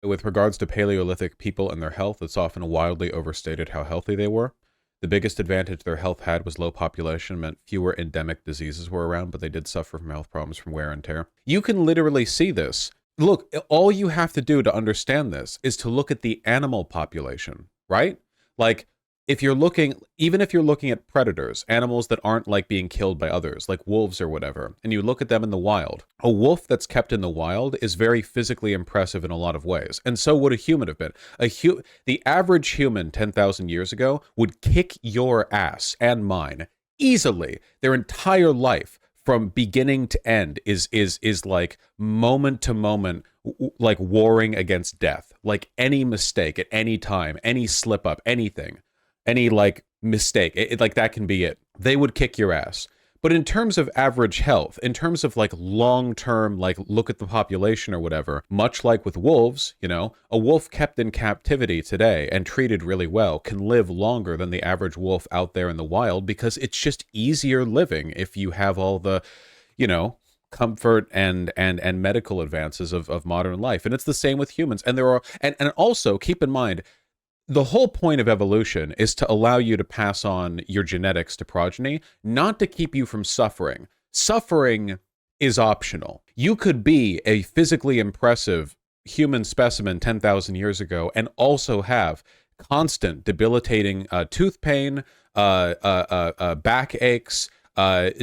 With regards to Paleolithic people and their health, it's often wildly overstated how healthy they were. The biggest advantage their health had was low population, meant fewer endemic diseases were around, but they did suffer from health problems from wear and tear. You can literally see this. Look, all you have to do to understand this is to look at the animal population, right? Like, if you're looking, even if you're looking at predators, animals that aren't like being killed by others, like wolves or whatever, and you look at them in the wild, a wolf that's kept in the wild is very physically impressive in a lot of ways. And so would a human have been. The average human 10,000 years ago would kick your ass and mine easily their entire life from beginning to end is like moment to moment, like warring against death. Like any mistake at any time, any slip up, anything, any like mistake, like that can be it. They would kick your ass. But in terms of average health, in terms of like long term, like look at the population or whatever, much like with wolves, you know, a wolf kept in captivity today and treated really well can live longer than the average wolf out there in the wild because it's just easier living if you have all the, you know, comfort and medical advances of modern life. And it's the same with humans. And there are and also keep in mind, the whole point of evolution is to allow you to pass on your genetics to progeny, not to keep you from suffering. Suffering is optional. You could be a physically impressive human specimen 10,000 years ago and also have constant debilitating tooth pain, back aches,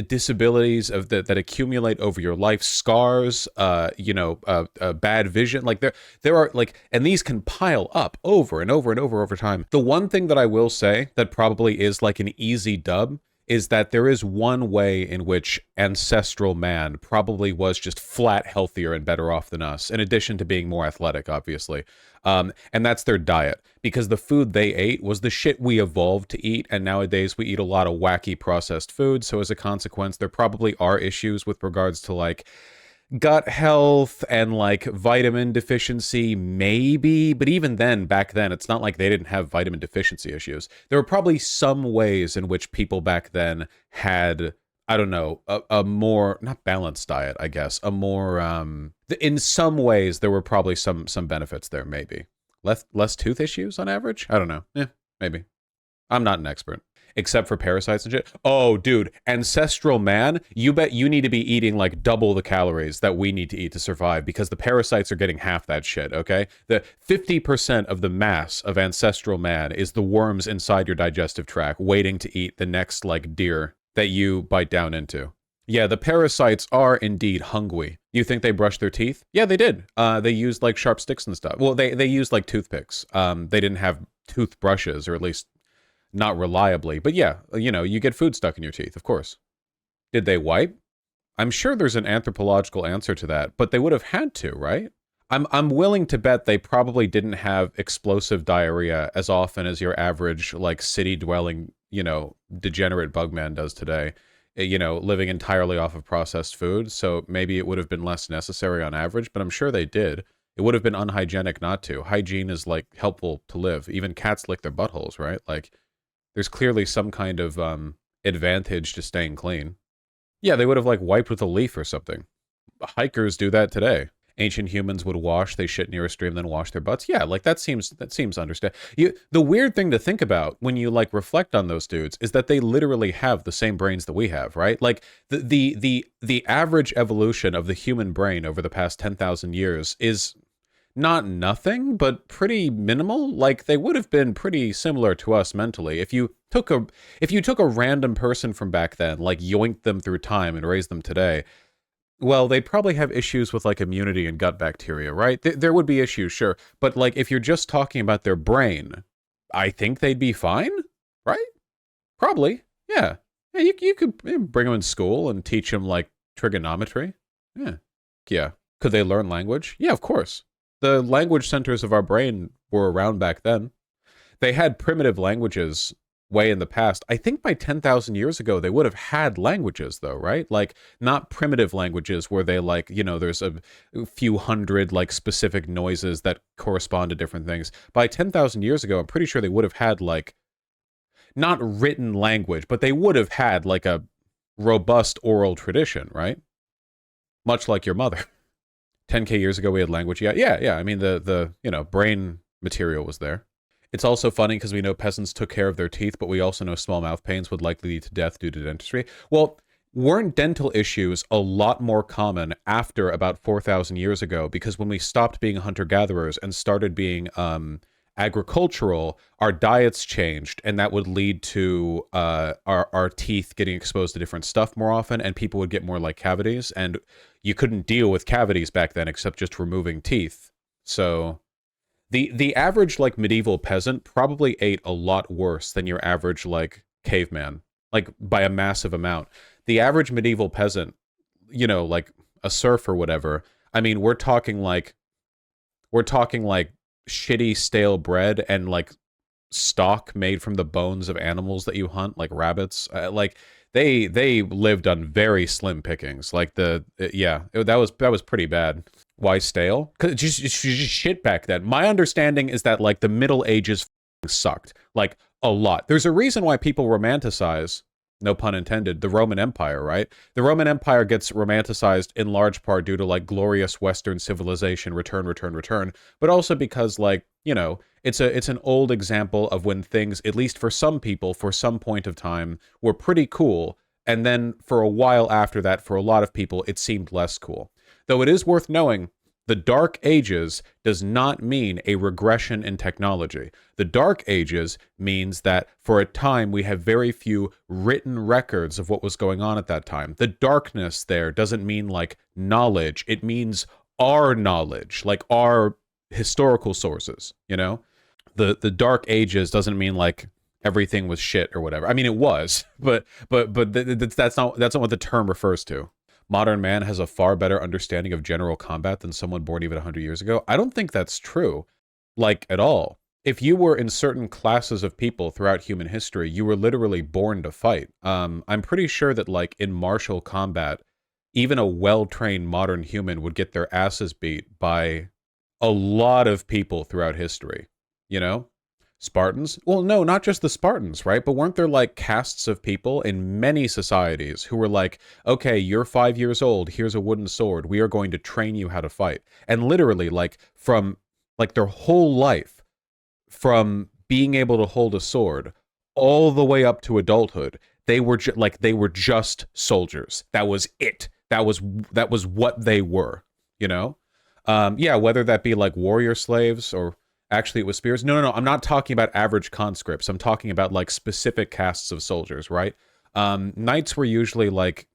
disabilities that accumulate over your life, scars, bad vision. Like there are like, and these can pile up over and over and over time. The one thing that I will say that probably is like an easy dub is that there is one way in which ancestral man probably was just flat healthier and better off than us, in addition to being more athletic, obviously. And that's their diet, because the food they ate was the shit we evolved to eat, and nowadays we eat a lot of wacky processed food, so as a consequence, there probably are issues with regards to, like, gut health and like vitamin deficiency, maybe, but even then, back then, it's not like they didn't have vitamin deficiency issues. There were probably some ways in which people back then had, I don't know, a more, not balanced diet, I guess, a more, in some ways, there were probably some benefits there, maybe. Less tooth issues on average? I don't know. Yeah, maybe. I'm not an expert. Except for parasites and shit. Oh, dude, ancestral man, you bet you need to be eating like double the calories that we need to eat to survive, because the parasites are getting half that shit, okay? The 50% of the mass of ancestral man is the worms inside your digestive tract waiting to eat the next like deer that you bite down into. Yeah, the parasites are indeed hungry. You think they brushed their teeth? Yeah, they did. They used like sharp sticks and stuff. Well, they used like toothpicks. They didn't have toothbrushes, or at least not reliably, but yeah, you know, you get food stuck in your teeth, of course. Did they wipe? I'm sure there's an anthropological answer to that, but they would have had to, right? I'm willing to bet they probably didn't have explosive diarrhea as often as your average, like, city-dwelling, you know, degenerate bugman does today, you know, living entirely off of processed food, so maybe it would have been less necessary on average, but I'm sure they did. It would have been unhygienic not to. Hygiene is, like, helpful to live. Even cats lick their buttholes, right? Like, there's clearly some kind of advantage to staying clean. Yeah, they would have like wiped with a leaf or something. Hikers do that today. Ancient humans would wash, they shit near a stream, then wash their butts. Yeah, like that seems understand. The weird thing to think about when you like reflect on those dudes is that they literally have the same brains that we have, right? Like the average evolution of the human brain over the past 10,000 years is not nothing, but pretty minimal. Like they would have been pretty similar to us mentally. If you took a random person from back then, like yoinked them through time and raised them today, well, they'd probably have issues with like immunity and gut bacteria, right? There would be issues, sure. But like if you're just talking about their brain, I think they'd be fine, right? Probably. Yeah. Yeah, you could bring them in school and teach them like trigonometry. Yeah. Yeah. Could they learn language? Yeah, of course. The language centers of our brain were around back then. They had primitive languages way in the past. I think by 10,000 years ago, they would have had languages though, right? Like not primitive languages where they like, you know, there's a few hundred like specific noises that correspond to different things. By 10,000 years ago, I'm pretty sure they would have had like, not written language, but they would have had like a robust oral tradition, right? Much like your mother. 10K years ago we had language. Yeah, yeah, yeah. I mean the brain material was there. It's also funny because we know peasants took care of their teeth, but we also know small mouth pains would likely lead to death due to dentistry. Well, weren't dental issues a lot more common after about 4,000 years ago? Because when we stopped being hunter-gatherers and started being agricultural, our diets changed, and that would lead to our teeth getting exposed to different stuff more often, and people would get more like cavities, and you couldn't deal with cavities back then except just removing teeth. So the average like medieval peasant probably ate a lot worse than your average like caveman, like by a massive amount. The average medieval peasant, like a serf or whatever, I mean, we're talking like shitty stale bread and like stock made from the bones of animals that you hunt, like rabbits. Like they lived on very slim pickings. Like that was pretty bad. Why stale? Because just shit back then. My understanding is that like the Middle Ages sucked like a lot. There's a reason why people romanticize, no pun intended, the Roman Empire, right? The Roman Empire gets romanticized in large part due to like glorious Western civilization, return, return, return, but also because like, it's an old example of when things, at least for some people, for some point of time, were pretty cool. And then for a while after that, for a lot of people, it seemed less cool. Though it is worth knowing, the Dark Ages does not mean a regression in technology. The Dark Ages means that for a time we have very few written records of what was going on at that time. The darkness there doesn't mean like knowledge. It means our knowledge, like our historical sources, The Dark Ages doesn't mean like everything was shit or whatever. I mean, it was, but that's not what the term refers to. Modern man has a far better understanding of general combat than someone born even 100 years ago. I don't think that's true, like, at all. If you were in certain classes of people throughout human history, you were literally born to fight. I'm pretty sure that, like, in martial combat, even a well-trained modern human would get their asses beat by a lot of people throughout history, you know? Spartans? Well, no, not just the Spartans, right? But weren't there like castes of people in many societies who were like, okay, you're 5 years old, here's a wooden sword, we are going to train you how to fight. And literally, like, from like their whole life, from being able to hold a sword all the way up to adulthood, they were just soldiers. That was it. That was what they were, you know? Yeah, whether that be like warrior slaves or actually it was spears. No, no, no. I'm not talking about average conscripts. I'm talking about like specific castes of soldiers, right? Knights were usually like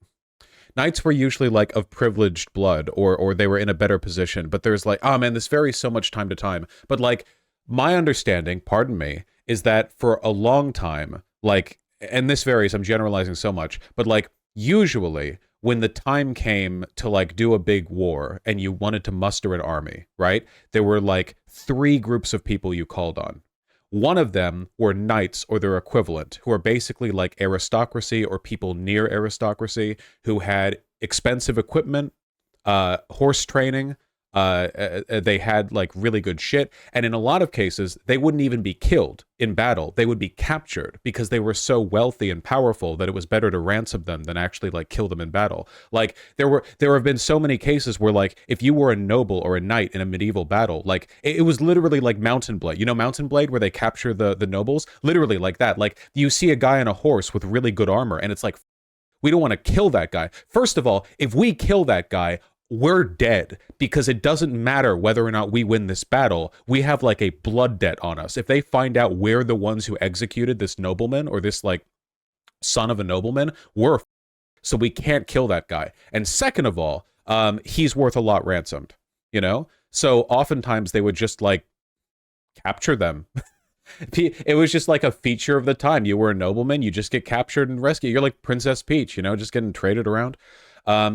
of privileged blood, or they were in a better position. But there's like, oh man, this varies so much time to time. But like my understanding, pardon me, is that for a long time, like, and this varies, I'm generalizing so much, but like usually when the time came to like do a big war and you wanted to muster an army, right? There were like three groups of people you called on. One of them were knights or their equivalent, who are basically like aristocracy or people near aristocracy who had expensive equipment, horse training, they had like really good shit, and in a lot of cases they wouldn't even be killed in battle. They would be captured because they were so wealthy and powerful that it was better to ransom them than actually like kill them in battle. Like there have been so many cases where like if you were a noble or a knight in a medieval battle, like it was literally like Mountain Blade. You know Mountain Blade, where they capture the nobles? Literally like that. Like you see a guy on a horse with really good armor and it's like, we don't want to kill that guy. First of all, if we kill that guy, we're dead, because it doesn't matter whether or not we win this battle. We have like a blood debt on us. If they find out we're the ones who executed this nobleman or this like son of a nobleman, so we can't kill that guy. And second of all, he's worth a lot ransomed, you know? So oftentimes they would just like capture them. It was just like a feature of the time. You were a nobleman, you just get captured and rescued. You're like Princess Peach, you know, just getting traded around.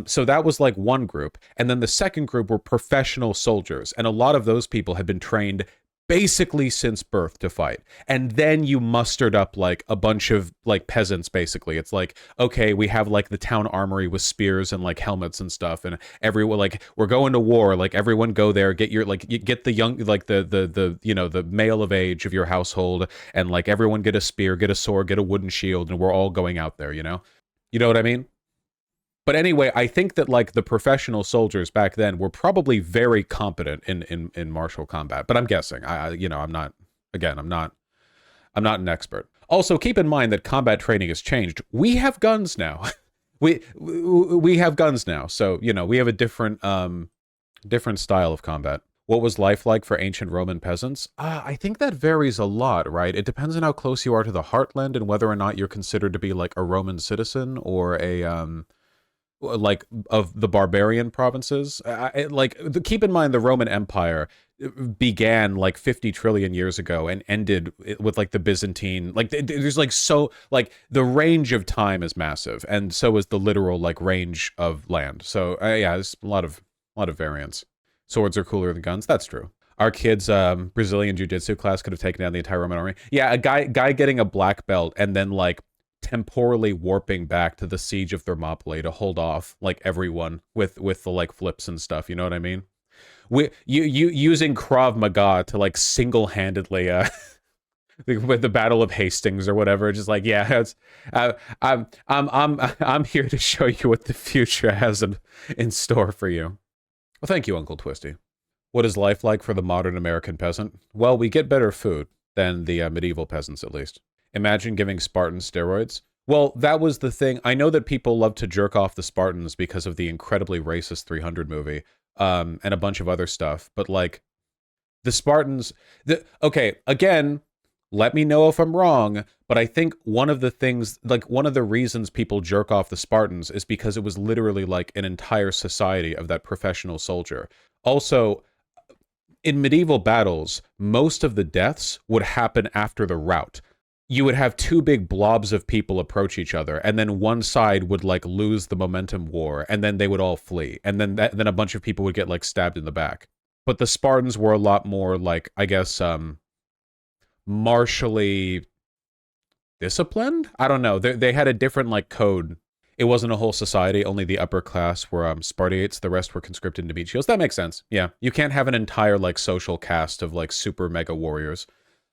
So that was like one group. And then the second group were professional soldiers. And a lot of those people had been trained basically since birth to fight. And then you mustered up like a bunch of like peasants, basically. It's like, okay, we have like the town armory with spears and like helmets and stuff. And everyone, like, we're going to war. Like, everyone go there, get your, like, you get the young, like the you know, the male of age of your household. And like everyone get a spear, get a sword, get a wooden shield. And we're all going out there, you know? You know what I mean? But anyway, I think that like the professional soldiers back then were probably very competent in martial combat. But I'm guessing. I'm not. Again, I'm not an expert. Also, keep in mind that combat training has changed. We have guns now. We have guns now, so we have a different style of combat. What was life like for ancient Roman peasants? I think that varies a lot, right? It depends on how close you are to the heartland and whether or not you're considered to be like a Roman citizen or a like of the barbarian provinces. Keep in mind the Roman Empire began like 50 trillion years ago and ended with like the Byzantine. Like there's like so like the range of time is massive, and so is the literal like range of land. So yeah, there's a lot of variance. Swords are cooler than guns. That's true. Our kids' Brazilian jiu-jitsu class could have taken down the entire Roman army. Yeah, a guy getting a black belt and then like temporally warping back to the siege of Thermopylae to hold off like everyone with the like flips and stuff. You know what I mean? You using Krav Maga to like single-handedly with the Battle of Hastings or whatever. Just like, yeah, it's, I'm here to show you what the future has in store for you. Well, thank you, Uncle Twisty. What is life like for the modern American peasant? Well, we get better food than the medieval peasants, at least. Imagine giving Spartans steroids. Well, that was the thing. I know that people love to jerk off the Spartans because of the incredibly racist 300 movie, and a bunch of other stuff. But like, the Spartans, okay, again, let me know if I'm wrong, but I think one of the things, like one of the reasons people jerk off the Spartans is because it was literally like an entire society of that professional soldier. Also, in medieval battles, most of the deaths would happen after the rout. You would have two big blobs of people approach each other, and then one side would like lose the momentum war, and then they would all flee, and then then a bunch of people would get like stabbed in the back. But the Spartans were a lot more like, I guess, martially disciplined. I don't know. They had a different like code. It wasn't a whole society. Only the upper class were Spartiates. The rest were conscripted into beat shields. That makes sense. Yeah, you can't have an entire like social caste of like super mega warriors.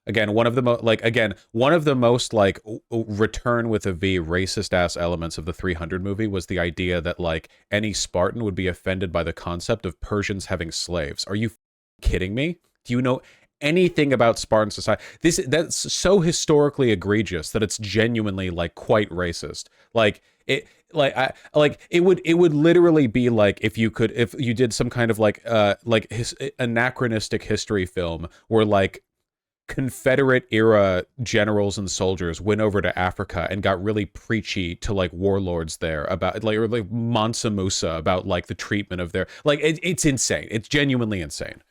Again, one of the most like return with a V racist ass elements of the 300 movie was the idea that like any Spartan would be offended by the concept of Persians having slaves. Are you kidding me? Do you know anything about Spartan society? That's so historically egregious that it's genuinely like quite racist. Like it would literally be like if you did some kind of like anachronistic history film where like Confederate era generals and soldiers went over to Africa and got really preachy to like warlords there about like Mansa Musa about like the treatment of their like it's insane. It's genuinely insane.